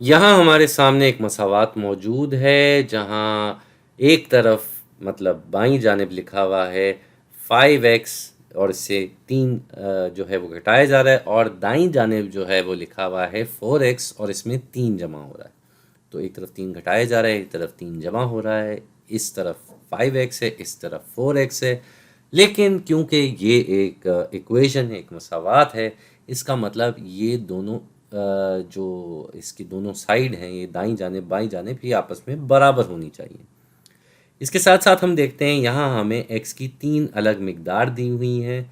यहाँ हमारे सामने एक मसावात मौजूद है, जहाँ एक तरफ मतलब बाईं जानिब लिखा हुआ है 5x और इससे 3 जो है वो घटाया जा रहा है, और दाईं जानिब जो है वो लिखा हुआ है 4x और इसमें 3 जमा हो रहा है। तो एक तरफ 3 घटाया जा रहा है, एक तरफ 3 जमा हो रहा है, इस तरफ 5x है, इस तरफ 4x है। लेकिन क्योंकि ये एक इक्वेशन है, एक मसावात है, इसका मतलब ये दोनों जो इसकी दोनों साइड हैं, ये दाईं जानिब बाईं जानिब, ये आपस में बराबर होनी चाहिए। इसके साथ साथ हम देखते हैं यहाँ हमें x की 3 अलग मिकदार दी हुई हैं।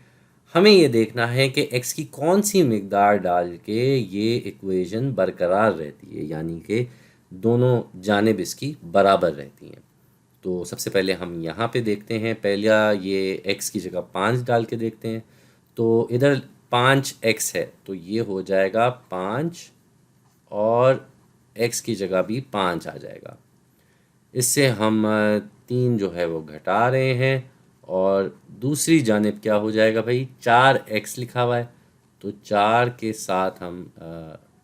हमें ये देखना है कि x की कौन सी मिकदार डाल के ये इक्वेशन बरकरार रहती है, यानी कि दोनों जानिब इसकी बराबर रहती हैं। तो सबसे पहले हम यहाँ पे देखते हैं, पहला ये x की जगह 5 डाल के देखते हैं। तो इधर 5x है, तो ये हो जाएगा 5 और x की जगह भी 5 आ जाएगा। इससे हम 3 जो है वो घटा रहे हैं, और दूसरी जानिब क्या हो जाएगा भाई, 4x लिखा हुआ है, तो 4 के साथ हम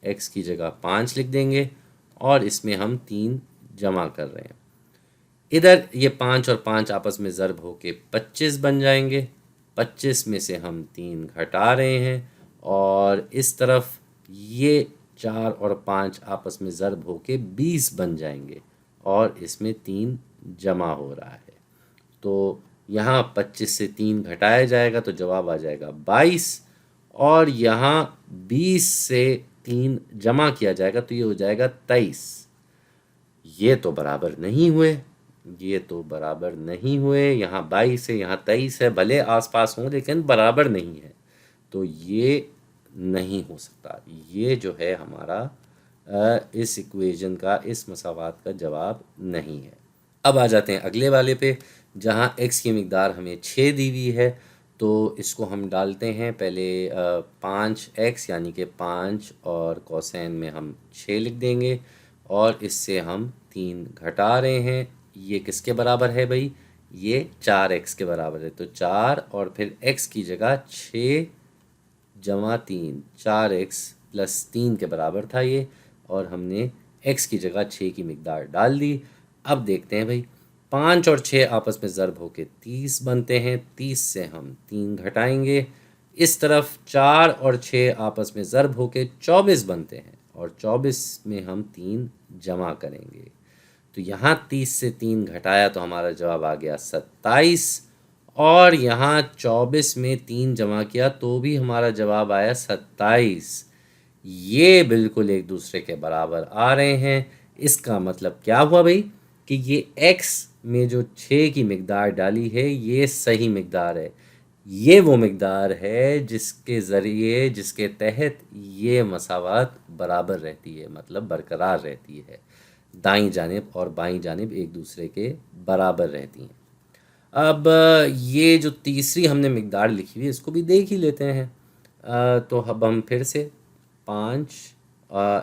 x की जगह 5 लिख देंगे और इसमें हम 3 जमा कर रहे हैं। इधर ये 5 और 5 आपस में ज़र्ब होके 25 बन जाएंगे। 25 में से हम 3 घटा रहे हैं, और इस तरफ ये 4 और 5 आपस में ज़र्ब होके 20 बन जाएंगे, और इसमें 3 जमा हो रहा है। तो यहाँ 25 से 3 घटाया जाएगा तो जवाब आ जाएगा 22, और यहाँ 20 से 3 जमा किया जाएगा तो ये हो जाएगा 23। ये तो बराबर नहीं हुए, ये तो बराबर नहीं हुए। यहाँ 22 है, यहाँ 23 है, भले आसपास हों लेकिन बराबर नहीं है, तो ये नहीं हो सकता। ये जो है हमारा इस इक्वेशन का, इस मसावात का जवाब नहीं है। अब आ जाते हैं अगले वाले पे, जहाँ x की मिकदार हमें 6 दी हुई है। तो इसको हम डालते हैं पहले 5x यानी कि 5 और कोसाइन में हम 6 लिख देंगे, और इससे हम 3 घटा रहे हैं। ये किसके बराबर है भाई, ये 4x के बराबर है। तो 4 और फिर x की जगह 6 जमा 3, 4x प्लस 3 के बराबर था ये, और हमने x की जगह 6 की मिकदार डाल दी। अब देखते हैं भाई, 5 और 6 आपस में ज़र्ब होके 30 बनते हैं, 30 से हम 3 घटाएंगे। इस तरफ 4 और 6 आपस में ज़र्ब होके 24 बनते हैं, और 24 में हम 3 जमा करेंगे। तो यहाँ 30 से 3 घटाया तो हमारा जवाब आ गया 27, और यहाँ 24 में 3 जमा किया तो भी हमारा जवाब आया 27। ये बिल्कुल एक दूसरे के बराबर आ रहे हैं। इसका मतलब क्या हुआ भाई, कि ये x में जो 6 की मिकदार डाली है ये सही मिकदार है। ये वो मिकदार है जिसके ज़रिए, जिसके तहत ये मसावात बराबर रहती है, मतलब बरकरार रहती है। दाईं जानिब और बाईं जानिब एक दूसरे के बराबर रहती हैं। अब ये जो तीसरी हमने मिकदार लिखी हुई है इसको भी देख ही लेते हैं। तो अब हम फिर से 5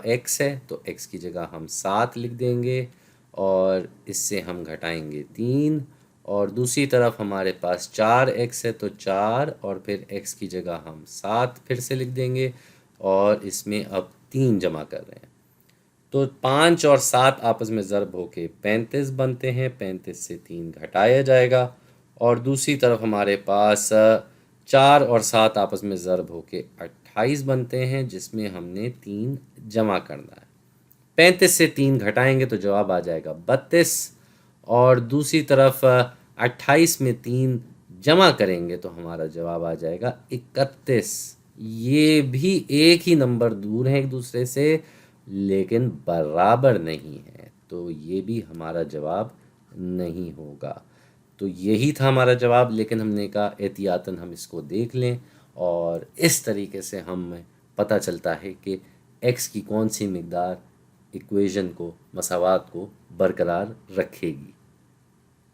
x है, तो x की जगह हम 7 लिख देंगे, और इससे हम घटाएंगे 3, और दूसरी तरफ हमारे पास 4x है, तो 4 और फिर x की जगह हम 7 फिर से लिख देंगे, और इसमें अब 3 जमा कर रहे हैं। तो 5 और 7 आपस में ज़र्ब होके 35 बनते हैं, 35 से 3 घटाया जाएगा, और दूसरी तरफ हमारे पास 4 और 7 आपस में ज़र्ब होके 28 बनते हैं, जिसमें हमने 3 जमा करना है। 35 से 3 घटाएंगे तो जवाब आ जाएगा 32, और दूसरी तरफ 28 में 3 जमा करेंगे तो हमारा जवाब आ जाएगा 31। ये भी एक ही नंबर दूर हैं एक दूसरे से, लेकिन बराबर नहीं है, तो ये भी हमारा जवाब नहीं होगा। तो यही था हमारा जवाब, लेकिन हमने कहा एहतियातन हम इसको देख लें, और इस तरीके से हमें पता चलता है कि x की कौन सी मिकदार इक्वेशन को, मसावात को बरकरार रखेगी।